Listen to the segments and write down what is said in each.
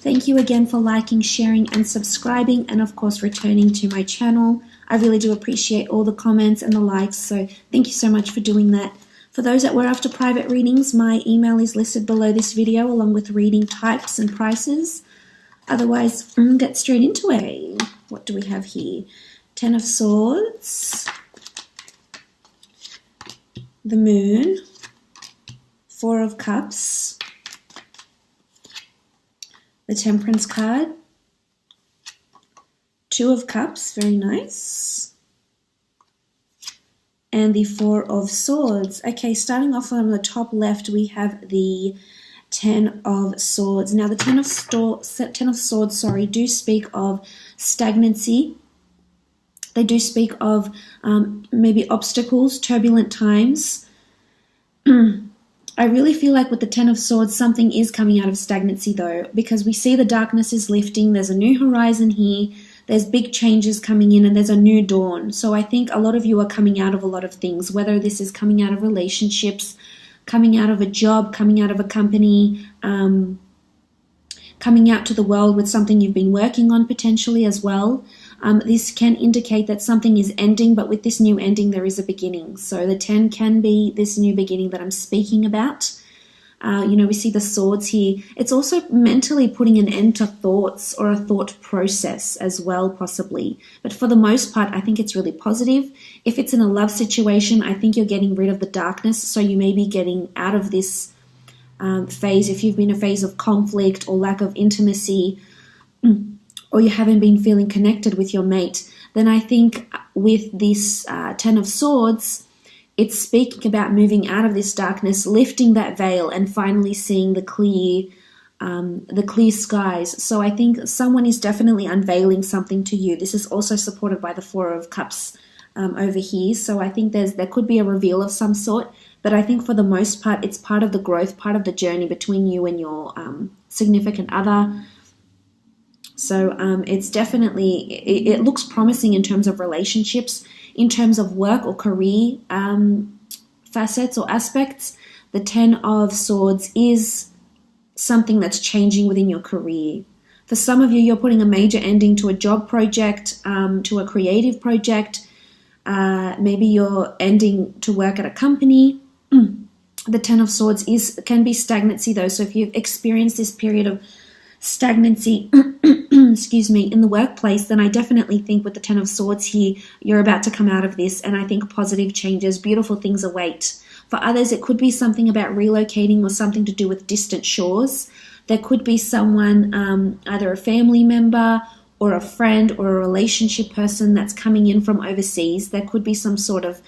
Thank you again for liking, sharing, and subscribing, and of course returning to my channel. I really do appreciate all the comments and the likes, so thank you so much for doing that. For those that were after private readings, my email is listed below this video along with reading types and prices. Otherwise, get straight into it. What do we have here? Ten of Swords, the Moon, Four of Cups, the Temperance card, Two of Cups, very nice, and the Four of Swords. Okay, starting off on the top left, we have the Ten of Swords. Now, the Ten of Swords, do speak of stagnancy. They do speak of maybe obstacles, turbulent times. I really feel like with the Ten of Swords, something is coming out of stagnancy though, because we see the darkness is lifting. There's a new horizon here. There's big changes coming in and there's a new dawn. So I think a lot of you are coming out of a lot of things, whether this is coming out of relationships, coming out of a job, coming out of a company, coming out to the world with something you've been working on potentially as well. This can indicate that something is ending, but with this new ending, there is a beginning. So the 10 can be this new beginning that I'm speaking about. We see the swords here. It's also mentally putting an end to thoughts or a thought process as well, possibly. But for the most part, I think it's really positive. If it's in a love situation, I think you're getting rid of the darkness. So you may be getting out of this phase. If you've been in a phase of conflict or lack of intimacy, or you haven't been feeling connected with your mate, then I think with this Ten of Swords, it's speaking about moving out of this darkness, lifting that veil, and finally seeing the clear skies. So I think someone is definitely unveiling something to you. This is also supported by the Four of Cups over here. So I think there could be a reveal of some sort, but I think for the most part, it's part of the growth, part of the journey between you and your significant other. So it's definitely, it looks promising in terms of relationships, in terms of work or career facets or aspects. The Ten of Swords is something that's changing within your career. For some of you, you're putting a major ending to a job project, to a creative project. Maybe you're ending to work at a company. The Ten of Swords can be stagnancy though. So if you've experienced this period of stagnancy in the workplace, then I definitely think with the Ten of Swords here, you're about to come out of this, and I think positive changes, beautiful things await. For others, it could be something about relocating or something to do with distant shores. There could be someone, either a family member or a friend or a relationship person that's coming in from overseas. There could be some sort of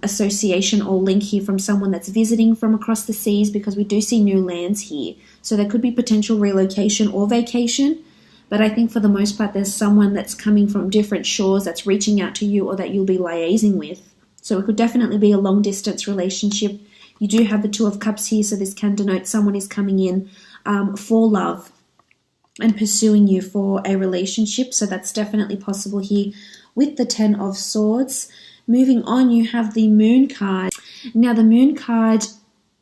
association or link here from someone that's visiting from across the seas, because we do see new lands here. So there could be potential relocation or vacation, but I think for the most part there's someone that's coming from different shores that's reaching out to you or that you'll be liaising with. So it could definitely be a long distance relationship. You do have the Two of Cups here, so this can denote someone is coming in for love and pursuing you for a relationship. So that's definitely possible here with the Ten of Swords. Moving on, you have the Moon card. Now, the Moon card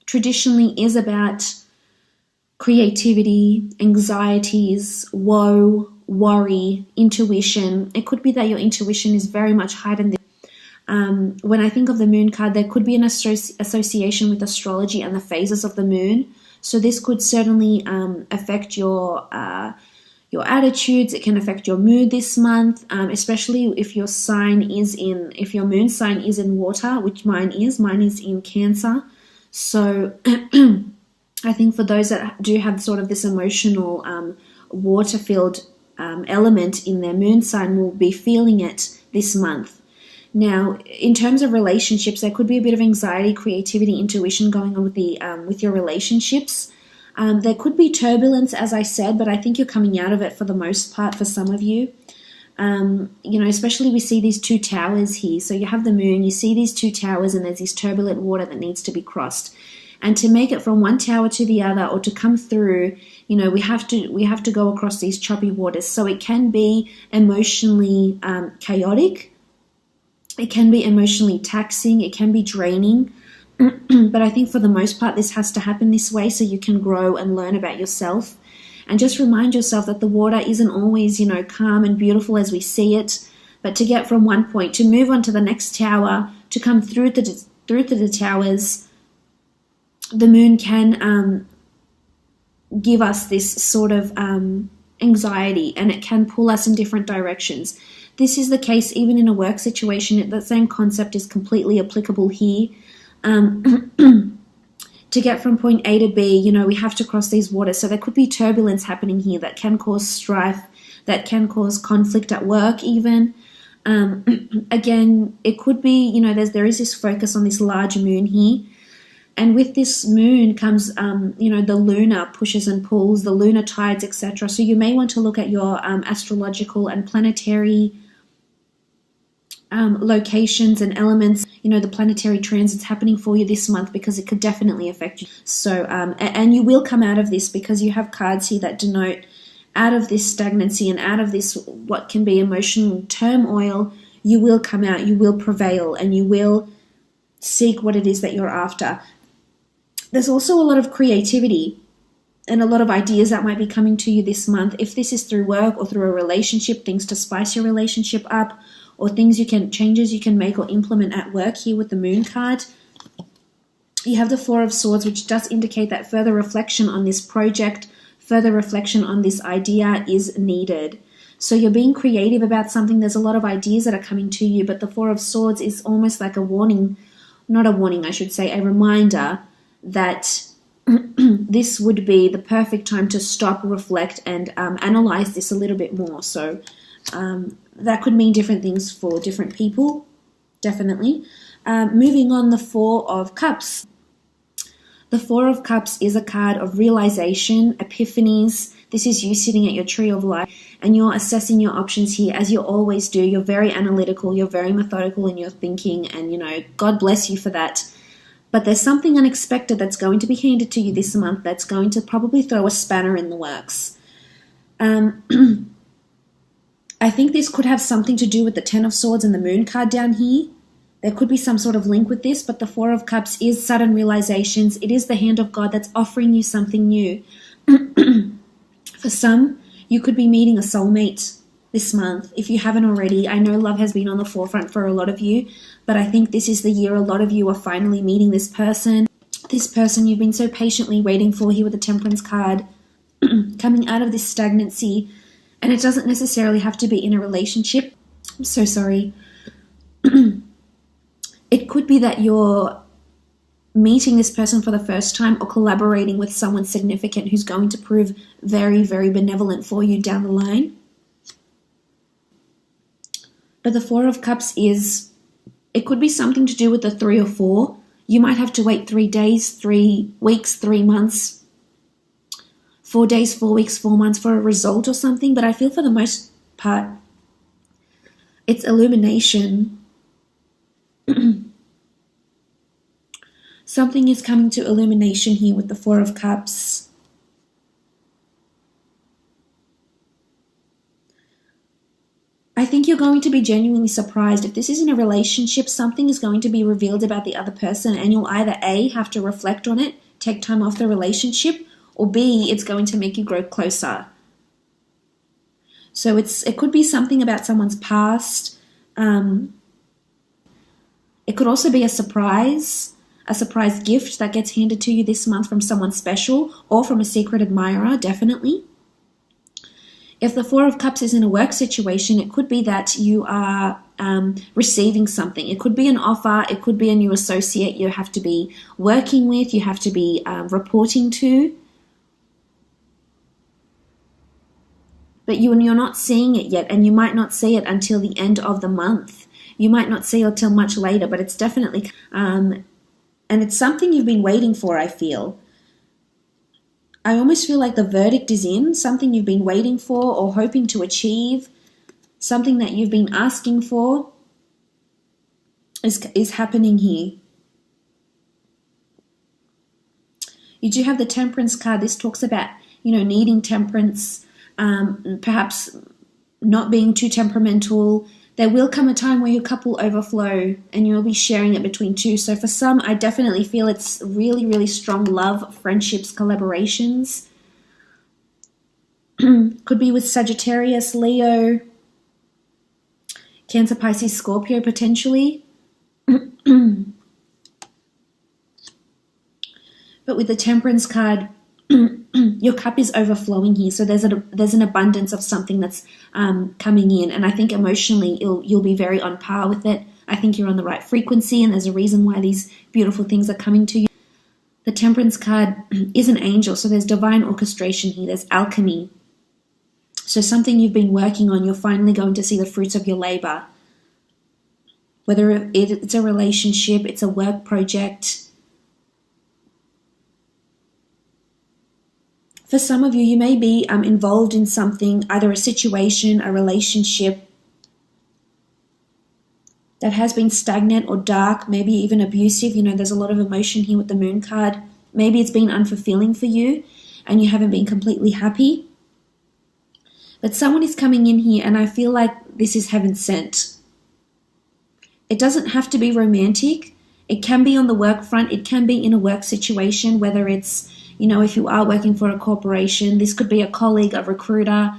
traditionally is about creativity, anxieties, woe, worry, intuition. It could be that your intuition is very much heightened. When I think of the Moon card, there could be an association with astrology and the phases of the moon. So this could certainly affect your attitudes. It can affect your mood this month, especially if your moon sign is in water, which mine is in Cancer. So I think for those that do have sort of this emotional water-filled element in their moon sign, will be feeling it this month. Now, in terms of relationships, there could be a bit of anxiety, creativity, intuition going on with your relationships. There could be turbulence, as I said, but I think you're coming out of it for the most part for some of you. Especially we see these two towers here. So you have the moon, you see these two towers, and there's this turbulent water that needs to be crossed. And to make it from one tower to the other, or to come through, we have to go across these choppy waters. So it can be emotionally chaotic. It can be emotionally taxing. It can be draining. But I think for the most part, this has to happen this way so you can grow and learn about yourself. And just remind yourself that the water isn't always, calm and beautiful as we see it, but to get from one point, to move on to the next tower, to come through to the towers, the moon can give us this sort of anxiety, and it can pull us in different directions. This is the case even in a work situation. The same concept is completely applicable here. To get from point A to B, we have to cross these waters. So there could be turbulence happening here that can cause strife, that can cause conflict at work even. Again, it could be, there is this focus on this large moon here. And with this moon comes, the lunar pushes and pulls, the lunar tides, etc. So you may want to look at your astrological and planetary locations and elements, the planetary transits happening for you this month, because it could definitely affect you. So, and you will come out of this, because you have cards here that denote out of this stagnancy and out of this what can be emotional turmoil. You will come out, you will prevail, and you will seek what it is that you're after. There's also a lot of creativity and a lot of ideas that might be coming to you this month. If this is through work or through a relationship, things to spice your relationship up, or changes you can make or implement at work here with the moon card. You have the Four of Swords, which does indicate that further reflection on this project, further reflection on this idea is needed. So you're being creative about something. There's a lot of ideas that are coming to you, but the Four of Swords is almost like a warning, not a warning, I should say, a reminder that this would be the perfect time to stop, reflect, and analyze this a little bit more. So that could mean different things for different people, definitely. Moving on, the Four of Cups. The Four of Cups is a card of realization, epiphanies. This is you sitting at your tree of life, and you're assessing your options here, as you always do. You're very analytical, you're very methodical in your thinking, and, God bless you for that. But there's something unexpected that's going to be handed to you this month that's going to probably throw a spanner in the works. I think this could have something to do with the Ten of Swords and the Moon card down here. There could be some sort of link with this, but the Four of Cups is sudden realizations. It is the hand of God that's offering you something new. For some, you could be meeting a soulmate this month, if you haven't already. I know love has been on the forefront for a lot of you, but I think this is the year a lot of you are finally meeting this person you've been so patiently waiting for here with the Temperance card, coming out of this stagnancy. And it doesn't necessarily have to be in a relationship. I'm so sorry. It could be that you're meeting this person for the first time, or collaborating with someone significant who's going to prove very, very benevolent for you down the line. But the Four of Cups it could be something to do with the 3 or 4. You might have to wait 3 days, 3 weeks, 3 months, 4 days, 4 weeks, 4 months for a result or something. But I feel for the most part, it's illumination. Something is coming to illumination here with the Four of Cups. I think you're going to be genuinely surprised. If this is in a relationship, something is going to be revealed about the other person, and you'll either A, have to reflect on it, take time off the relationship, or B, it's going to make you grow closer. So it could be something about someone's past. It could also be a surprise gift that gets handed to you this month from someone special, or from a secret admirer, definitely. If the Four of Cups is in a work situation, it could be that you are receiving something. It could be an offer. It could be a new associate you have to be working with, you have to be reporting to. But you're not seeing it yet, and you might not see it until the end of the month. You might not see it until much later, but it's definitely... and it's something you've been waiting for, I feel. I almost feel like the verdict is in, something you've been waiting for or hoping to achieve, something that you've been asking for is happening here. You do have the Temperance card. This talks about, needing temperance, perhaps not being too temperamental. There will come a time where your cup will overflow and you'll be sharing it between two. So for some, I definitely feel it's really, really strong love, friendships, collaborations. Could be with Sagittarius, Leo, Cancer, Pisces, Scorpio potentially. But with the Temperance card, your cup is overflowing here. So there's an abundance of something that's coming in. And I think emotionally you'll be very on par with it. I think you're on the right frequency, and there's a reason why these beautiful things are coming to you. The Temperance card is an angel, so there's divine orchestration here. There's alchemy. So something you've been working on, you're finally going to see the fruits of your labor. Whether it's a relationship, it's a work project. For some of you, you may be involved in something, either a situation, a relationship that has been stagnant or dark, maybe even abusive. You know, there's a lot of emotion here with the Moon card. Maybe it's been unfulfilling for you and you haven't been completely happy. But someone is coming in here, and I feel like this is heaven sent. It doesn't have to be romantic. It can be on the work front. It can be in a work situation, whether it's, you know, if you are working for a corporation, this could be a colleague, a recruiter,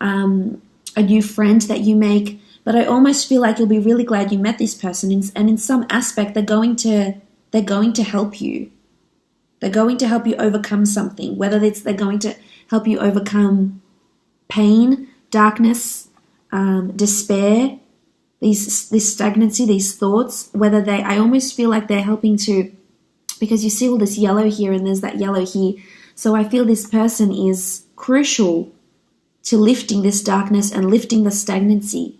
a new friend that you make. But I almost feel like you'll be really glad you met this person, and in some aspect, they're going to help you. They're going to help you overcome something, whether it's they're going to help you overcome pain, darkness, despair, this stagnancy, these thoughts. I almost feel like they're helping to, because you see all this yellow here and there's that yellow here. So I feel this person is crucial to lifting this darkness and lifting the stagnancy.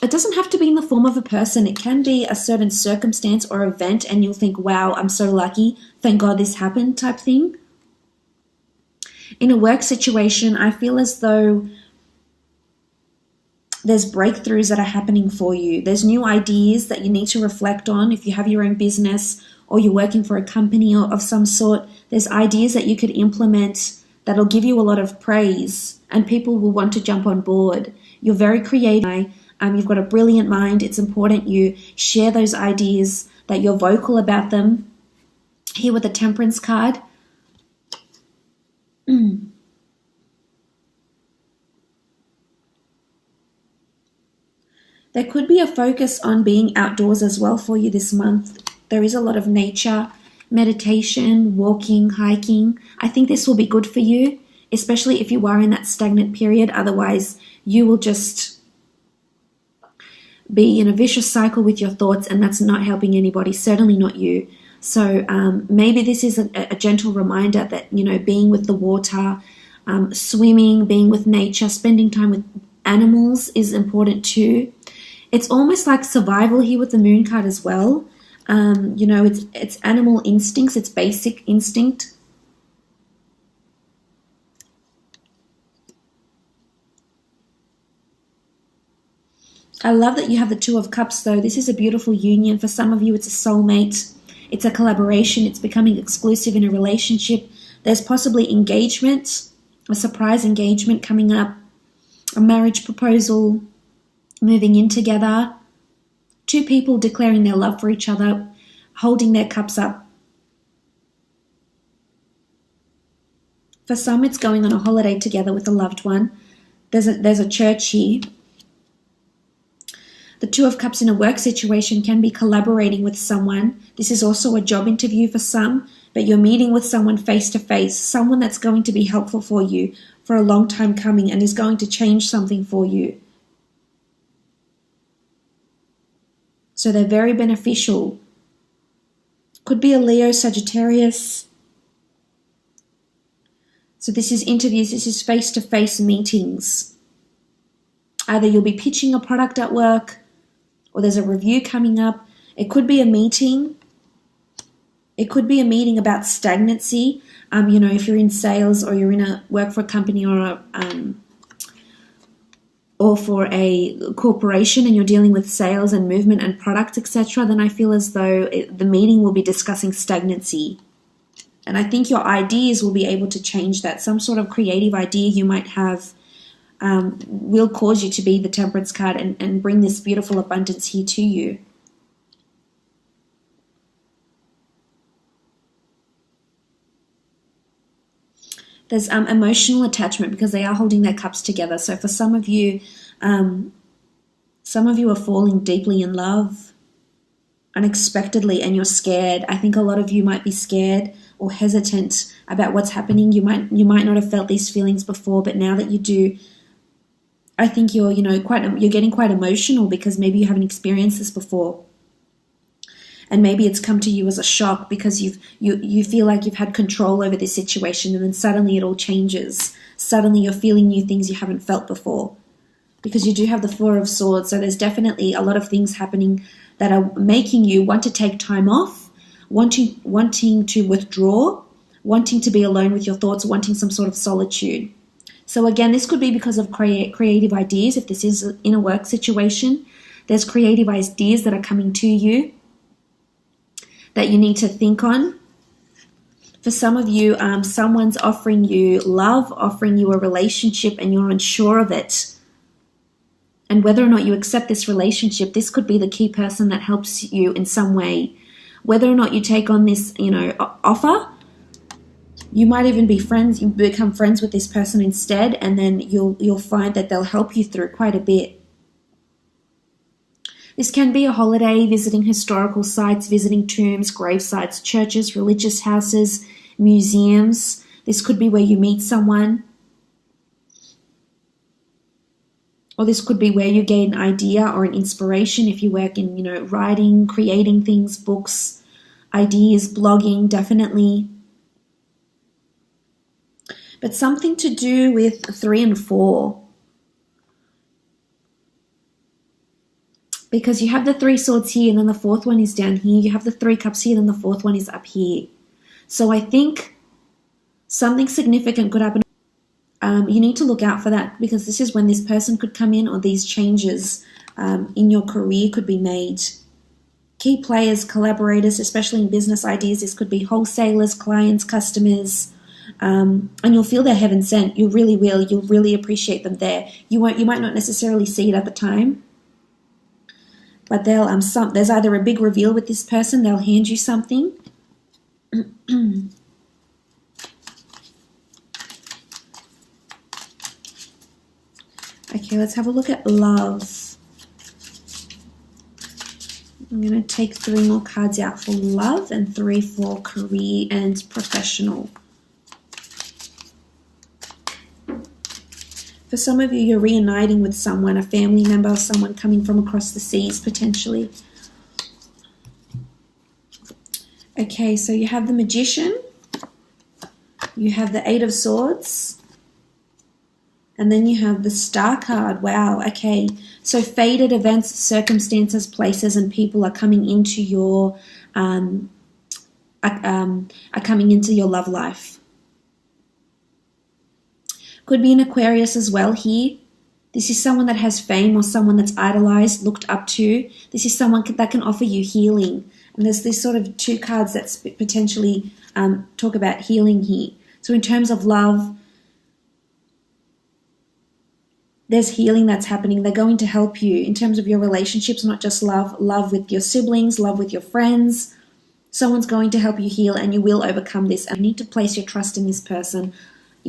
It doesn't have to be in the form of a person. It can be a certain circumstance or event, and you'll think, wow, I'm so lucky. Thank God this happened type thing. In a work situation, I feel as though there's breakthroughs that are happening for you. There's new ideas that you need to reflect on. If you have your own business or you're working for a company of some sort, there's ideas that you could implement that'll give you a lot of praise, and people will want to jump on board. You're very creative. You've got a brilliant mind. It's important you share those ideas, that you're vocal about them. Here with the Temperance card. There could be a focus on being outdoors as well for you this month. There is a lot of nature, meditation, walking, hiking. I think this will be good for you, especially if you are in that stagnant period. Otherwise, you will just be in a vicious cycle with your thoughts, and that's not helping anybody, certainly not you. So maybe this is a gentle reminder that, you know, being with the water, swimming, being with nature, spending time with animals is important too. It's almost like survival here with the Moon card as well. You know, it's animal instincts, it's basic instinct. I love that you have the Two of Cups though. This is a beautiful union. For some of you, it's a soulmate. It's a collaboration. It's becoming exclusive in a relationship. There's possibly engagement, a surprise engagement coming up, a marriage proposal, moving in together. Two people declaring their love for each other, holding their cups up. For some, it's going on a holiday together with a loved one. There's a church here. The Two of Cups in a work situation can be collaborating with someone. This is also a job interview for some, but you're meeting with someone face to face, someone that's going to be helpful for you for a long time coming and is going to change something for you. So they're very beneficial. Could be a Leo, Sagittarius. So this is interviews, this is face-to-face meetings. Either you'll be pitching a product at work, or there's a review coming up. It could be a meeting. It could be a meeting about stagnancy. You know, if you're in sales or you're in a work for a company or for a corporation and you're dealing with sales and movement and product, etc., then I feel as though the meeting will be discussing stagnancy. And I think your ideas will be able to change that. Some sort of creative idea you might have will cause you to be the Temperance card and bring this beautiful abundance here to you. There's emotional attachment because they are holding their cups together. So for some of you are falling deeply in love unexpectedly and you're scared. I think a lot of you might be scared or hesitant about what's happening. You might not have felt these feelings before, but now that you do, I think you're getting quite emotional because maybe you haven't experienced this before. And maybe it's come to you as a shock because you feel like you've had control over this situation, and then suddenly it all changes. Suddenly you're feeling new things you haven't felt before, because you do have the Four of Swords. So there's definitely a lot of things happening that are making you want to take time off, wanting to withdraw, wanting to be alone with your thoughts, wanting some sort of solitude. So again, this could be because of creative ideas. If this is in a work situation, there's creative ideas that are coming to you that you need to think on. For some of you, someone's offering you love, offering you a relationship, and you're unsure of it. And whether or not you accept this relationship, this could be the key person that helps you in some way. Whether or not you take on this, offer, you might even be friends. You become friends with this person instead, and then you'll find that they'll help you through quite a bit. This can be a holiday, visiting historical sites, visiting tombs, grave sites, churches, religious houses, museums. This could be where you meet someone. Or this could be where you gain an idea or an inspiration if you work in, writing, creating things, books, ideas, blogging, definitely. But something to do with 3 and 4. Because you have the 3 swords here and then the 4th one is down here. You have the 3 cups here and then the 4th one is up here. So I think something significant could happen. You need to look out for that, because this is when this person could come in, or these changes in your career could be made. Key players, collaborators, especially in business ideas. This could be wholesalers, clients, customers. And you'll feel they're heaven sent. You really will. You'll really appreciate them there. You might not necessarily see it at the time. But there's either a big reveal with this person, they'll hand you something. Okay, let's have a look at love. I'm going to take 3 more cards out for love and 3 for career and professional. For some of you, you're reuniting with someone, a family member, someone coming from across the seas, potentially. Okay, so you have the Magician. You have the 8 of Swords. And then you have the Star card. Wow, okay. So fated events, circumstances, places, and people are coming into your love life. Could be an Aquarius as well here. This is someone that has fame or someone that's idolized, looked up to. This is someone that can offer you healing. And there's this sort of 2 cards that potentially talk about healing here. So in terms of love, there's healing that's happening. They're going to help you in terms of your relationships, not just love with your siblings, love with your friends. Someone's going to help you heal, and you will overcome this. And you need to place your trust in this person.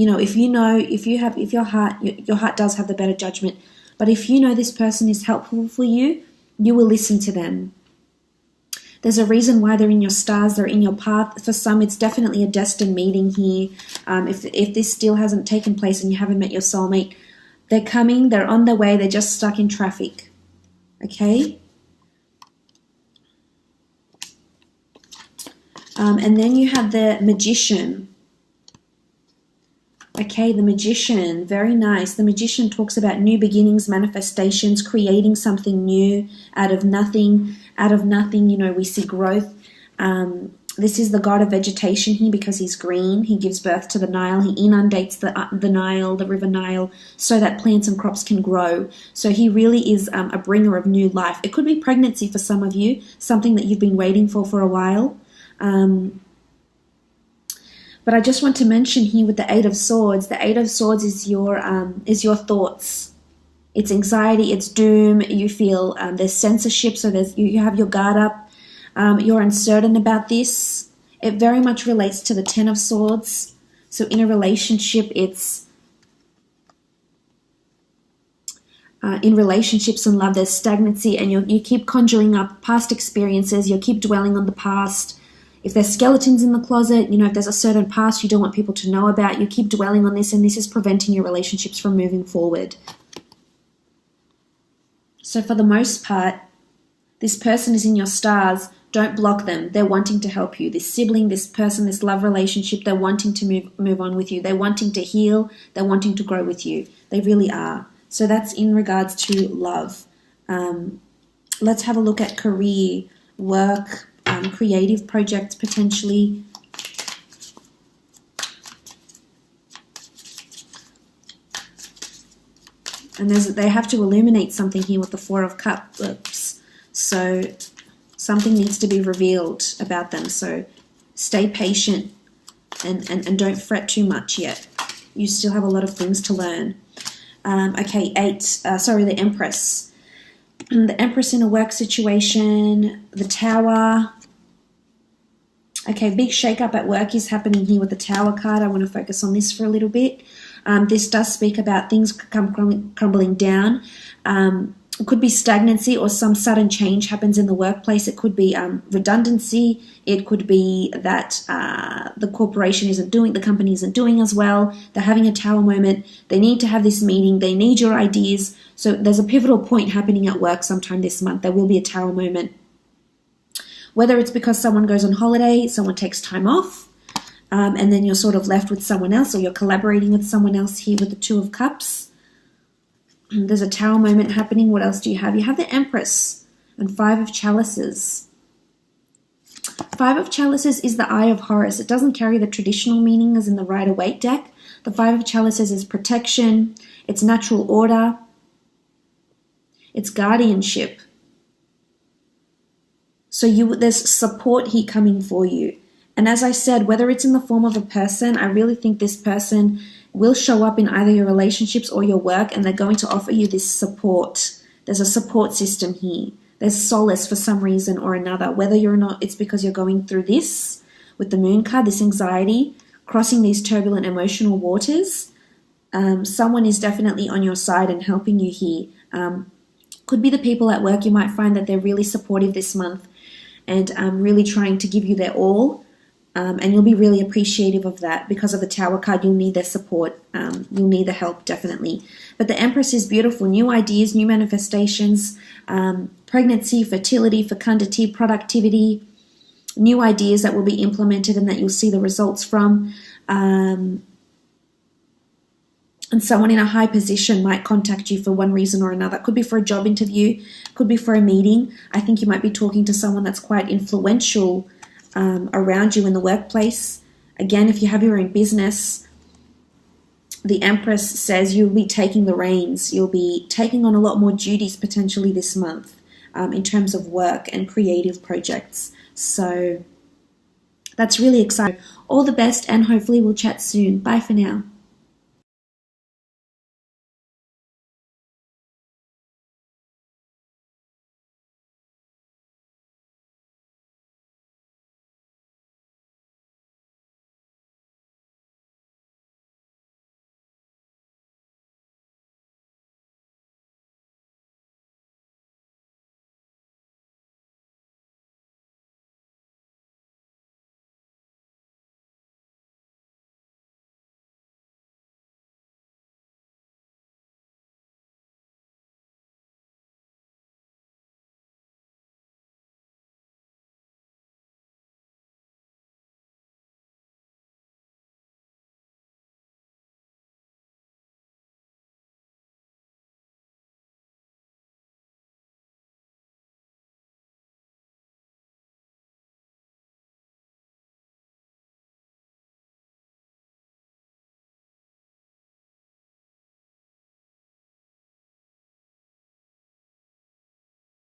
If your heart does have the better judgment, but if you know this person is helpful for you, you will listen to them. There's a reason why they're in your stars, they're in your path. For some, it's definitely a destined meeting here. If this still hasn't taken place and you haven't met your soulmate, they're coming, they're on their way, they're just stuck in traffic. Okay? And then you have the Magician. Okay, the Magician, very nice. The Magician talks about new beginnings, manifestations, creating something new out of nothing. Out of nothing, we see growth. This is the god of vegetation here because he's green. He gives birth to the Nile. He inundates the Nile, the river Nile, so that plants and crops can grow. So he really is a bringer of new life. It could be pregnancy for some of you, something that you've been waiting for a while. But I just want to mention here with the 8 of Swords, the 8 of Swords is your thoughts. It's anxiety, it's doom. You feel there's censorship, so you have your guard up. You're uncertain about this. It very much relates to the 10 of Swords. So in a relationship, it's in relationships and love, there's stagnancy, and you keep conjuring up past experiences. You keep dwelling on the past. If there's skeletons in the closet, if there's a certain past you don't want people to know about, you keep dwelling on this, and this is preventing your relationships from moving forward. So for the most part, this person is in your stars. Don't block them. They're wanting to help you. This sibling, this person, this love relationship, they're wanting to move on with you. They're wanting to heal. They're wanting to grow with you. They really are. So that's in regards to love. Let's have a look at career, work, creative projects potentially. And they have to illuminate something here with the Four of Cups. So something needs to be revealed about them. So stay patient and don't fret too much yet. You still have a lot of things to learn. Okay, the Empress. The Empress in a work situation, the Tower. Okay, big shake-up at work is happening here with the Tower card. I want to focus on this for a little bit. This does speak about things crumbling down. It could be stagnancy or some sudden change happens in the workplace. It could be redundancy. It could be that the corporation the company isn't doing as well. They're having a Tower moment. They need to have this meeting. They need your ideas. So there's a pivotal point happening at work sometime this month. There will be a Tower moment. Whether it's because someone goes on holiday, someone takes time off, and then you're sort of left with someone else, or you're collaborating with someone else here with the Two of Cups. There's a Tower moment happening. What else do you have? You have the Empress and Five of Chalices. Five of Chalices is the Eye of Horus. It doesn't carry the traditional meaning as in the Rider-Waite deck. The Five of Chalices is protection. It's natural order. It's guardianship. So there's support here coming for you. And as I said, whether it's in the form of a person, I really think this person will show up in either your relationships or your work, and they're going to offer you this support. There's a support system here. There's solace for some reason or another, whether you're not, it's because you're going through this with the Moon card, this anxiety, crossing these turbulent emotional waters. Someone is definitely on your side and helping you here. Could be the people at work. You might find that they're really supportive this month and really trying to give you their all. And you'll be really appreciative of that. Because of the Tower card, you'll need their support. You'll need the help, definitely. But the Empress is beautiful. New ideas, new manifestations, pregnancy, fertility, fecundity, productivity, new ideas that will be implemented and that you'll see the results from. And someone in a high position might contact you for one reason or another. It could be for a job interview, could be for a meeting. I think you might be talking to someone that's quite influential around you in the workplace. Again, if you have your own business, the Empress says you'll be taking the reins. You'll be taking on a lot more duties potentially this month in terms of work and creative projects. So that's really exciting. All the best, and hopefully we'll chat soon. Bye for now.